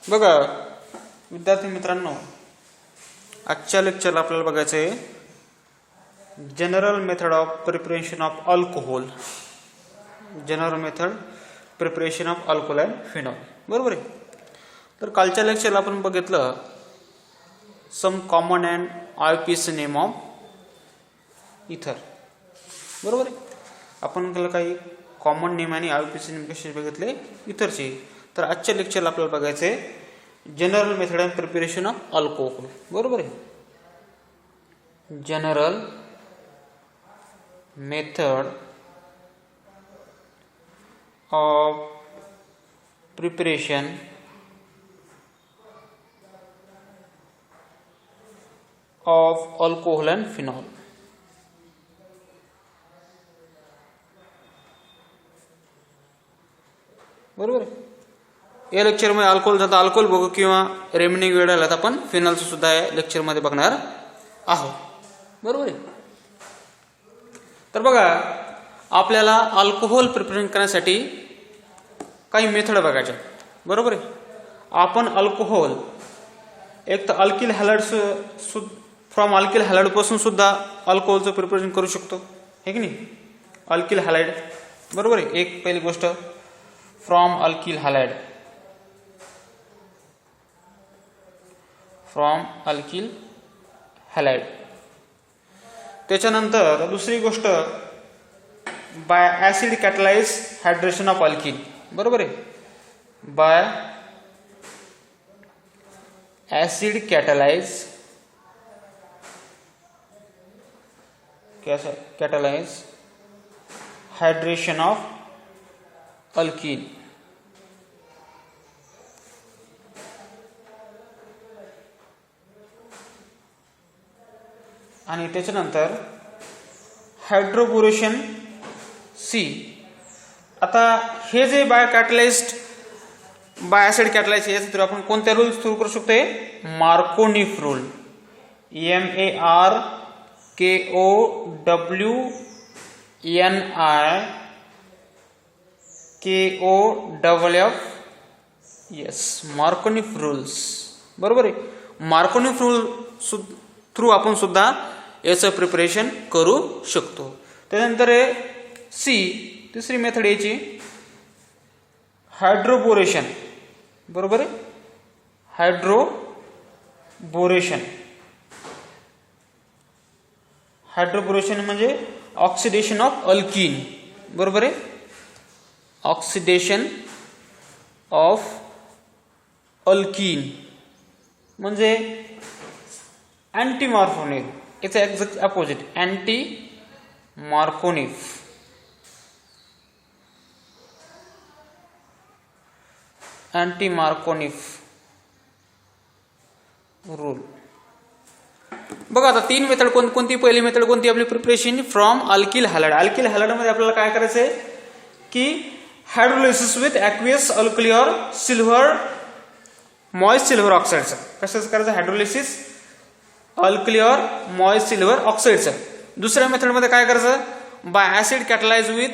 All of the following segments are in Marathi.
बघा विद्यार्थी मित्रांनो, आजच्या लेक्चरला आपल्याला बघायचं आहे general method of preparation of alcohol. General method preparation of alcohol and phenol. बरोबर आहे. तर कालच्या लेक्चरला आपण बघितलं some common and IPC name of ether. बरोबर आहे. आपण काही कॉमन नेम आणि आयपीसी नेम कसे बघितले इथरचे. तर आजच्या लेक्चरला आपल्याला बघायचं आहे general method and preparation of alcohol. बरोबर आहे. General method of preparation of alcohol and phenol. बरोबर आहे. या लेक्चरमध्ये अल्कोहोल जाता अल्कोहोल बघू किंवा रिमेनिंग वेळ आला तर आपण फिनॉलचं सुद्धा या लेक्चरमध्ये बघणार आहोत. बरोबर आहे. तर बघा आपल्याला अल्कोहोल प्रिपरेशन करण्यासाठी काही मेथड बघायच्या. बरोबर आहे. आपण अल्कोहोल एक तर alkyl halides from alkyl halide पासून सुद्धा अल्कोहोलचं प्रिपरेशन करू शकतो, हे की नाही. Alkyl halide. बरोबर आहे. एक पहिली गोष्ट from alkyl halide. From alkyl halide. त्याच्यानंतर दुसरी गोष्ट by acid catalyse hydration of alkyl. बरोबर आहे. By acid catalyse hydration of alkyl. आणि त्याच्यानंतर हायड्रोबोरेशन सी. आता हे जे by catalysed by acid catalyse याच्या थ्रू आपण कोणत्या रूल थ्रू करू शकतो? Markovnikov rule. MARKONIF. Markovnikov rules. बरोबर आहे. मार्कोनिफ रूल थ्रू आपण सुद्धा याचं प्रिपरेशन करू शकतो. त्यानंतर सी तिसरी मेथड याची हायड्रोबोरेशन. बरोबर आहे. हायड्रोबोरेशन. हायड्रोबोरेशन म्हणजे ऑक्सिडेशन ऑफ अल्कीन. बरोबर आहे. ऑक्सिडेशन ऑफ अल्कीन म्हणजे अँटी मार्कोनिफ. याचं exact opposite anti Markovnikov. Anti Markovnikov rule. बघा आता तीन मेथड कोणती. पहिली मेथड कोणती आपली? Preparation from alkyl halide. Alkyl halide मध्ये आपल्याला काय करायचं आहे की हायड्रोलायसिस विथ ॲक्वियस अल्कली और सिल्वर मॉइस्ट सिल्वर ऑक्साईडचं. कसं करायचं? हायड्रोलायसिस अल्कली और मॉइस्ट सिल्वर ऑक्साईडचं. दुसऱ्या मेथडमध्ये काय करायचं? By acid कॅटलाइज with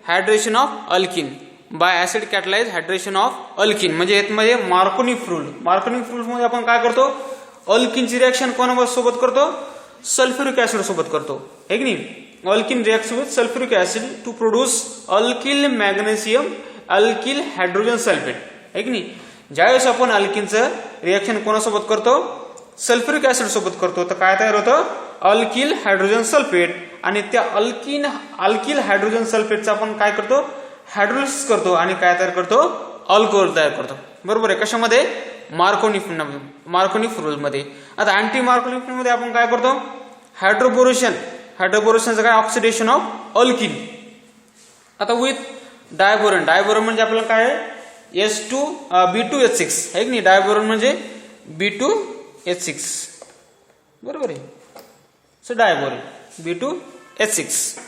hydration of alkene. By acid catalyse hydration of alkene म्हणजे यामध्ये मार्कोनिफ रूल. मार्कोनिफ रूल मध्ये आपण काय करतो? अल्किनची रिएक्शन कोणासोबत करतो? सल्फ्युरिक ऍसिड सोबत करतो, हे की नाही. Alkene reacts with sulphuric acid to produce alkyl magnesium alkyl hydrogen sulphate, हे की नाही. ज्यावेळेस आपण अल्किनचं रिएक्शन कोणासोबत करतो? सल्फ्युरिक ऍसिड सोबत करतो, तर काय तयार होतं? Alkyl hydrogen sulphate. आणि त्या अल्किल हायड्रोजन सल्फेटचं आपण काय करतो? हायड्रोलिसिस करतो आणि काय तयार करतो? अल्कोहोल तयार करतो. बरोबर आहे. कशामध्ये? मार्कोनिफ रूल मध्ये. आता अँटी मार्कोनिफ मध्ये आपण काय करतो? हायड्रोबोरेशन. हायड्रोबोरेशनचं काय? Oxidation of alkene. आता विथ डायबोरन. डायबोरन म्हणजे आपल्याला काय? B2H6, है की नाही. डायबोरन म्हणजे B2H6. बरोबर आहे. So diborane B2H6.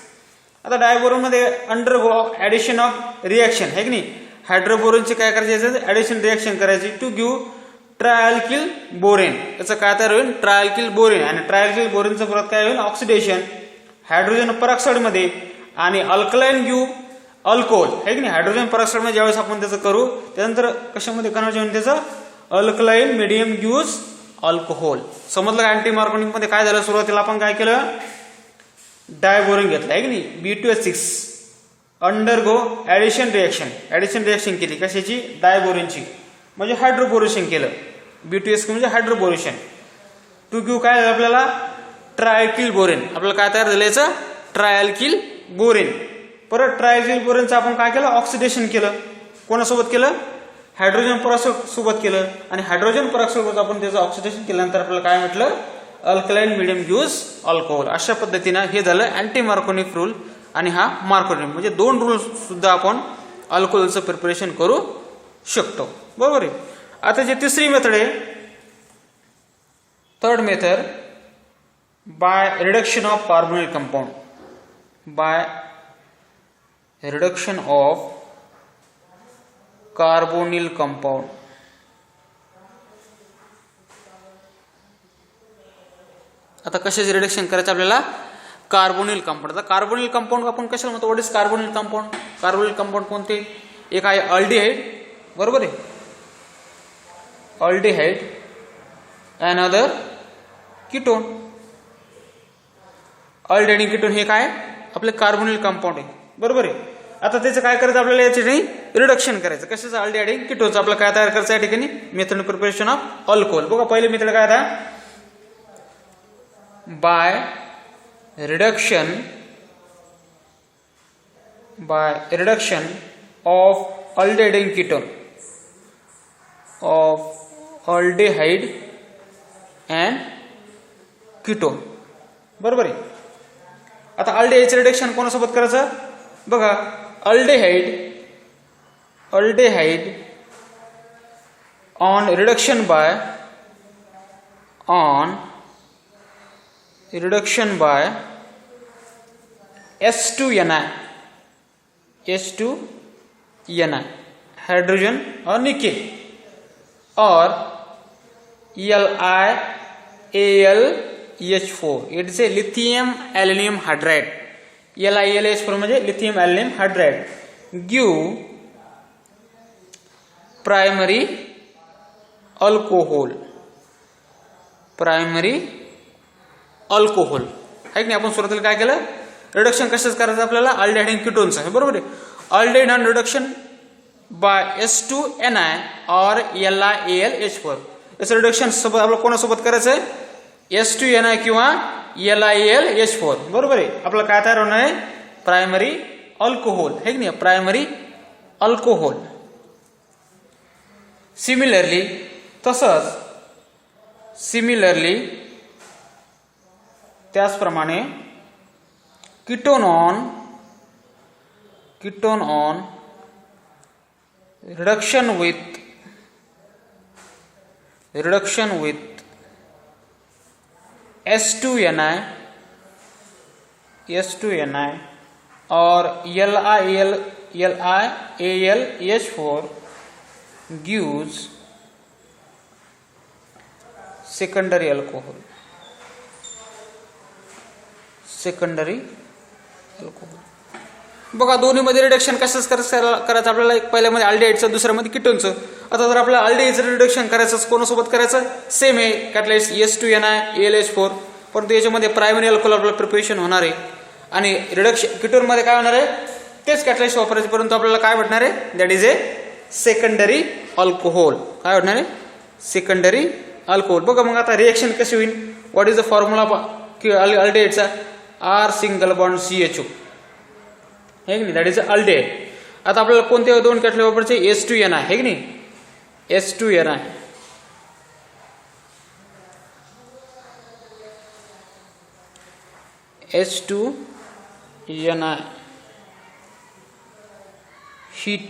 आता डायबोरन मध्ये अंडरगो ऍडिशन ऑफ रिएक्शन, है की नाही. हायड्रोबोरनचे काय करायचे? ऍडिशन रिएक्शन करायची टू गिव्ह ट्रायल्किल बोरेन. याचं काय तयार होईल? ट्रायल्किल बोरेन. आणि ट्रायल्किल बोरेनचं परत काय होईल? ऑक्सिडेशन हायड्रोजन परऑक्साईड मध्ये आणि अल्कलाइन गिव्ह अल्कोहोल, है की नाही. हायड्रोजन परऑक्साईड मध्ये ज्यावेळेस आपण त्याचं करू त्यानंतर कशामध्ये कन्व्हर्जन त्याचं अल्कलाइन मिडियम गिव्स अल्कोहोल. समजलं का? अँटी मार्कोनिक मध्ये काय झालं? सुरुवातीला आपण काय केलं? डायबोरिन घेतलं आहे की नाही. B2H6 अंडरगो ऍडिशन रिएक्शन केली. कशाची? डायबोरिनची. म्हणजे हायड्रोबोरेशन केलं. B2H6 म्हणजे हायड्रोबोरेशन. टू गिव्ह काय झालं आपल्याला? ट्रायल्किल बोरेन. आपल्याला काय तयार झालं याचं? ट्रायल्किल बोरेन. परत ट्रायल्किल बोरेनचं आपण काय केलं? ऑक्सिडेशन केलं. कोणासोबत केलं? हायड्रोजन परॉक्साईड सोबत केलं. आणि हायड्रोजन परॉक्साईड आपण त्याचं ऑक्सिडेशन केल्यानंतर आपल्याला काय म्हटलं? Alkaline medium gives alcohol. अशा पद्धतीनं हे झालं अँटी मार्कोनिक रूल आणि हा मार्कोनिक. म्हणजे 2 रूल सुद्धा आपण अल्कोहोलचं प्रिपरेशन करू शकतो. बरोबर आहे. आता जी तिसरी मेथड आहे, third method, by reduction of carbonyl compound. Bye reduction of carbonyl compound. आता कशाचे रिडक्शन करायचं आपल्याला? Carbonyl compound. आता कार्बोनिल कंपाऊंड आपण कशाला म्हणतो? What is carbonyl compound? Carbonyl compound कोणते? एक आहे अल्डिहाइड. बरोबर आहे. अल्डिहाइड. Another ketone. अल्डिहाइड आणि कीटोन हे काय? आपले कार्बोनिल कंपाऊंड आहे. बरोबर आहे. आता त्याचं काय करायचं आपल्याला? याच्या ठिकाणी रिडक्शन करायचं. कशाचं? अल्डिहाइड आणि कीटोनचं आपल्याला काय तयार करायचं या ठिकाणी? Method preparation of alcohol. बघा पहिले मेथड काय आता? by reduction of aldehyde and ketone, of aldehyde and ketone. बरोबर आहे. आता अल्डेहाइडचं रिडक्शन कोणासोबत करायचं? बघा aldehyde on reduction by S2Ni hydrogen or nickel, or LiAlH4. it is a lithium aluminum hydride. LiAlH4 म्हणजे lithium aluminum hydride. give primary alcohol. आहे की नाही. आपण सुरुवातीला काय केलं? रिडक्शन कशाच करायचं आपल्याला? अल्डिहाइड आणि कीटोनचं आहे. बरोबर आहे. अल्डिहाइड आणि रिडक्शन बाय S2Ni और LiAlH4. याचं रिडक्शन सोबत आपल्याला कोणासोबत करायचं आहे? S2Ni किंवा LiAlH4. बरोबर आहे. आपल्याला काय तयार होणार आहे? Primary alcohol. आहे की नाही. Primary alcohol. सिमिलरली त्याचप्रमाणे ketone on reduction with S2Ni और LiAlH4 gives secondary alcohol. बघा दोन्हीमध्ये रिडक्शन कसंच करायचं आपल्याला? एक पहिल्यामध्ये अल्डिहाइडचं, दुसऱ्यामध्ये कीटोनचं. आता जर आपल्याला अल्डिहाइडचं रिडक्शन करायचं कोणासोबत करायचं? सेम आहे कॅटलाइस्ट S2Ni AlH4. परंतु याच्यामध्ये प्रायमरी अल्कोहोल आपल्याला प्रिपरेशन होणार आहे. आणि रिडक्शन कीटोनमध्ये काय होणार आहे? तेच कॅटलाइस्ट वापरायचे, परंतु आपल्याला काय भेटणार आहे? That is a secondary alcohol. काय भेटणार आहे? Secondary alcohol. बघा मग आता रिएक्शन कशी होईल? व्हॉट इज द फॉर्म्युला अल्डिहाइडचा? R single bond CHO. आहे की नाही. That is aldehyde. आता आपल्याला कोणते 2 कॅटलाइस्ट वापरायचे? S2Ni. आहे की नाही. S2Ni. S2Ni heat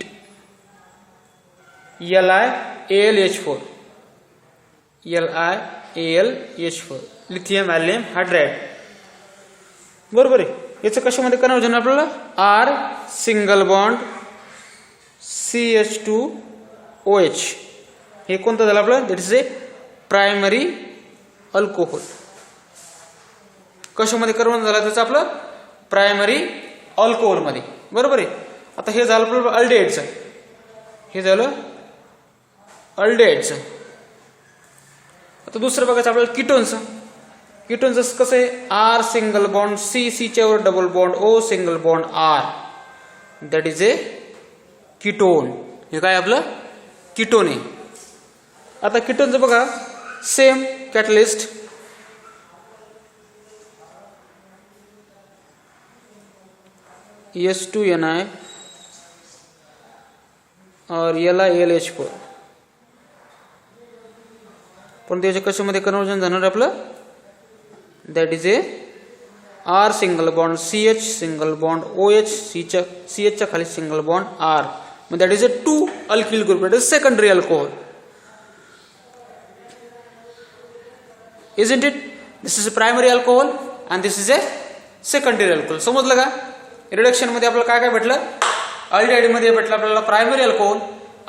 LiAlH4 lithium aluminium hydride. बरोबर आहे. याचं कशामध्ये कन्वर्जन आपल्याला? R single bond CH2OH. हे कोणतं झालं आपलं? That is a primary alcohol. कशामध्ये कन्वर्जन झालं त्याचं? आपलं प्रायमरी अल्कोहोलमध्ये. बरोबर आहे. आता हे झालं आपलं अल्डिहाइडचं. आता दुसरं बघायचं आपल्याला कीटोनचं. कीटोनचं कसं आहे, आर सिंगल बॉन्ड सी, सीच्या वर double bond O single bond R, that is a ketone. हे काय आपलं कीटोन आहे. आता कीटोनचं बघा सेम कॅटलिस्ट, H2Ni और LiLH4, पण त्याच्या कशामध्ये कन्वर्जन जाणार आपलं, that is a R single bond CH single bond OH, CH च्या खाली सिंगल बॉन्ड R, मग that is a 2 alkyl group, that is secondary alcohol. Isn't it? This is a primary alcohol and this is a secondary alcohol. समजलं का? रिडक्शन मध्ये आपल्याला काय काय भेटलं, अल्डिहाइड मध्ये भेटलं आपल्याला प्रायमरी अल्कोहोल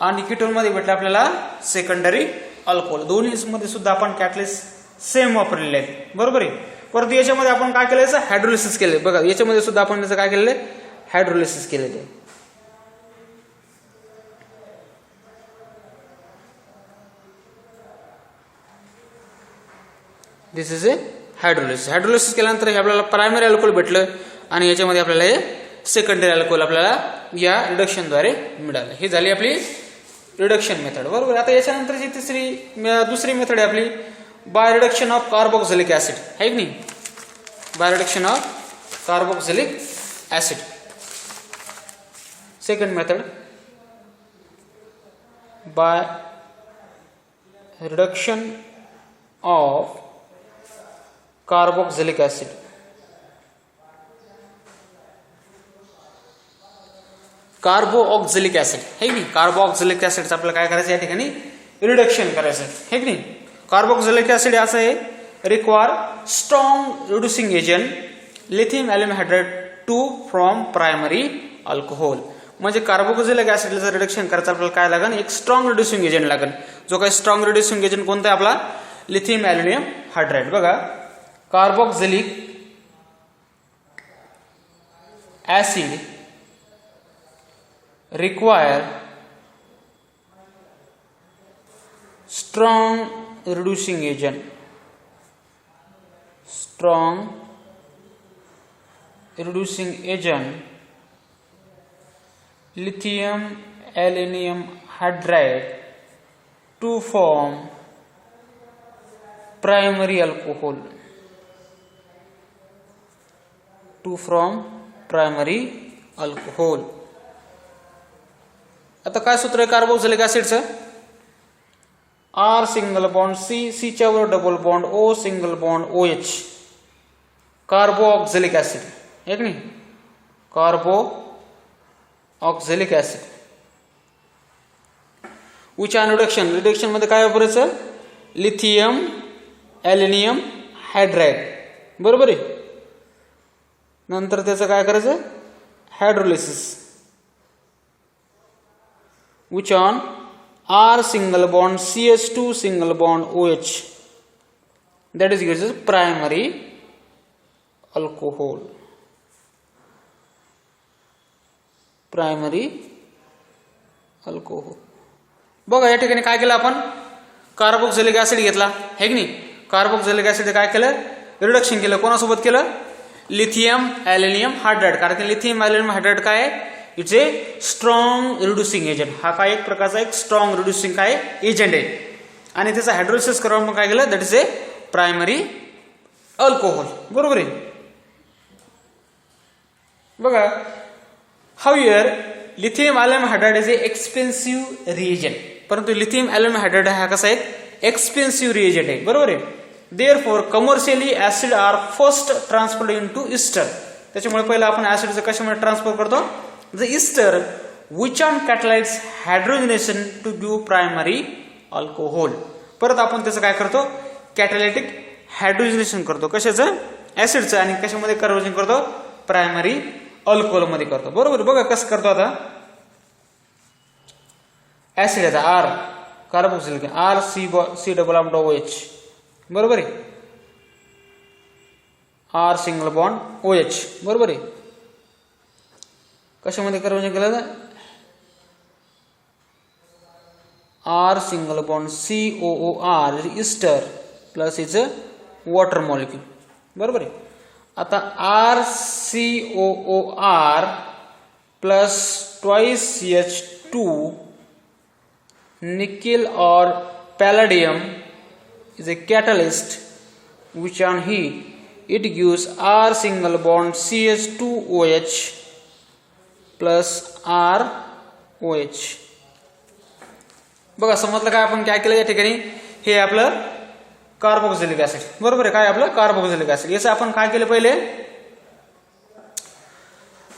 आणि कीटोन मध्ये भेटलं आपल्याला सेकंडरी अल्कोहोल. दोन्ही मध्ये सुद्धा आपण कॅटलिस्ट सेम वापरलेले आहेत, बरोबर आहे. परंतु याच्यामध्ये आपण काय केलं, हायड्रोलिसिस केले. बघा याच्यामध्ये सुद्धा आपण याचं काय केलेलं आहे, हायड्रोलिसिस केलेलं आहे. दिस इज ए हायड्रोलिसिस. हायड्रोलिसिस केल्यानंतर हे आपल्याला प्रायमरी अल्कोहोल भेटलं आणि याच्यामध्ये आपल्याला हे सेकंडरी अल्कोहोल आपल्याला या रिडक्शनद्वारे मिळालं. ही झाली आपली रिडक्शन मेथड, बरोबर. आता याच्यानंतरची दुसरी मेथड आहे आपली by reduction of carboxylic acid, आहे की नाही. By reduction of carboxylic acid, second method by reduction of carboxylic acid. Carboxylic acid, है की नाही. कार्बोऑक्झिलिक ऍसिडचं आपल्याला काय करायचं या ठिकाणी, रिडक्शन करायचं, है की नाही. कार्बोऑक्झिलिक ऍसिड असं आहे, require strong reducing agent lithium aluminium hydride to from primary alcohol. म्हणजे कार्बोऑक्झिलिक ऍसिडला जर रिडक्शन करायचं आपल्याला काय लागेल, एक स्ट्रॉंग रिड्युसिंग एजंट लागेल. जो काही स्ट्रॉंग रिड्युसिंग एजंट कोणता आहे आपला, लिथियम ॲल्युमिनियम हायड्राइड. बघा कार्बोऑक्झिलिक acid require strong reducing agent, strong reducing agent lithium aluminum hydride to form primary alcohol, to form primary alcohol. आता काय सूत्र आहे कार्बोक्सिलिक ऍसिडचं, आर सिंगल बॉन्ड सी, सीच्या वर double bond O single bond OH, carboxylic acid, आहे की नाही. Carboxylic acid which on reduction, reduction मध्ये काय वापरायचं, लिथियम ॲल्युमिनियम हायड्राइड, बरोबर आहे. नंतर त्याचं काय करायचं, hydrolysis which on R single bond CH2 single bond OH, that is gives us primary alcohol, primary alcohol. बघा या ठिकाणी काय केलं आपण, कार्बोक्सिलिक ऍसिड घेतला, है की नाही. कार्बोक्सिलिक ऍसिड काय केलं, रिडक्शन केलं. कोणासोबत केलं, लिथियम ॲल्युमिनियम हायड्राइड. कारण की लिथियम ॲल्युमिनियम हायड्राइड काय आहे, it's a strong reducing agent. हा काय एक प्रकारचा एक स्ट्रॉंग रिड्युसिंग काय एजंट आहे आणि त्याचा हायड्रोलिसिस करून मग काय केलं, that is a primary alcohol, बरोबर आहे. बघा however lithium aluminium hydride is a expensive reagent. परंतु लिथियम ॲल्युमिनियम हायड्राइड हा कसा आहे, एक्सपेन्सिव्ह रिएजंट आहे, बरोबर आहे. Therefore commercially acid R first transferred into ester. त्याच्यामुळे पहिला आपण ऍसिडचं कशामध्ये ट्रान्सफर करतो, the ester which on catalyzes hydrogenation to do primary alcohol. परत आपण त्याचं काय करतो, कॅटॅलिटिक हायड्रोजनेशन करतो. कशाचं, ऍसिडचं. आणि कशामध्ये कन्व्हर्जन करतो, प्रायमरी अल्कोहोल मध्ये करतो, बरोबर. बघा कसं करतो, आता ऍसिड आहे R carboxylic R C double bond OH, बरोबर आहे. आर सिंगल बॉन्ड OH, बरोबर आहे. कशामध्ये कन्वर्जन केलं, R single bond COOR ester plus is a water molecule. बरोबर आहे. आता RCOOR plus twice H2 nickel or palladium is a catalyst which on heat it gives R single bond CH2OH plus ROH. बघा समजलं काय आपण काय केलं या ठिकाणी. हे आपलं कार्बोक्सिलिक ऍसिड. बरोबर आहे. काय आपलं कार्बोक्सिलिक ऍसिड. याचं आपण काय केलं पहिले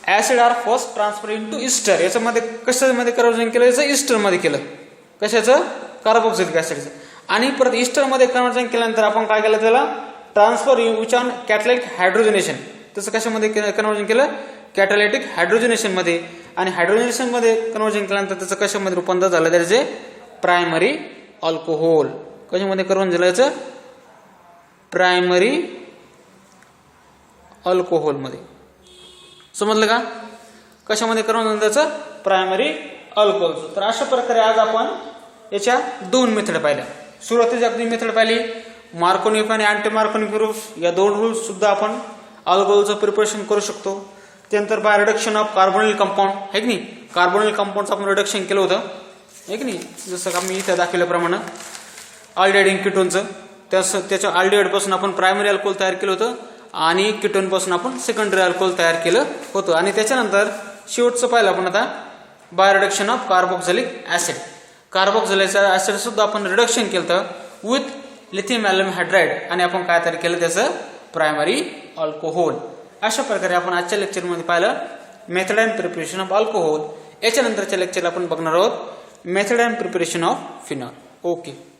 acid R first transfer into ester. याच्यामध्ये कशामध्ये कन्वर्जन केलं याचं इस्टर मध्ये केलं. कशाचं कार्बोक्सिलिक ऍसिडचं. आणि परत इस्टर मध्ये कन्वर्जन केल्यानंतर आपण काय केलं त्याला ट्रान्सफर विच ऑन कॅटॅलिटिक हायड्रोजनेशन. तसं कशामध्ये कन्वर्जन केलं कॅटॅलिटिक हायड्रोजनेशन मध्ये. आणि हायड्रोजनेशन मध्ये कन्वर्जन केल्यानंतर त्याचं कशामध्ये रूपांतर झालं त्याचे प्रायमरी अल्कोहोल. कशामध्ये कन्वर्जन झालं याचं प्रायमरी अल्कोहोल मध्ये. समजलं का कशामध्ये कन्वर्जन त्याचं प्रायमरी अल्कोहोलचं. तर अशा प्रकारे आज आपण याच्या दोन मेथड पाहिल्या. सुरुवातीची आपली मेथड पाहिली मार्कोनिफ आणि अँटी मार्कोनिफ प्रूफ. या दोन रूल्स सुद्धा आपण अल्कोहोलचं प्रिपरेशन करू शकतो. त्यानंतर bye reduction of carbonyl compound आहे की नाही. कार्बोनिल कंपाऊंडचं आपण रिडक्शन केलं होतं आहे की नाही. जसं का मी इथं दाखवल्याप्रमाणे अल्डिहाइड कीटोनचं त्याच्या अल्डिहाइड पासून आपण प्रायमरी अल्कोहोल तयार केलं होतं आणि कीटोन पासून आपण सेकंडरी अल्कोहोल तयार केलं होतं. आणि त्याच्यानंतर शेवटचं पाहिलं आपण आता bye reduction of carboxylic acid. Carboxylic acid सुद्धा आपण रिडक्शन केलं विथ लिथियम अल्युमिनियम हायड्राइड आणि आपण काय तयार केलं त्याचं प्रायमरी अल्कोहोल. अशा प्रकारे आपण आजच्या लेक्चरमध्ये पाहिलं method and preparation of alcohol. याच्यानंतरच्या लेक्चरला आपण बघणार आहोत method and preparation of phenol. Okay.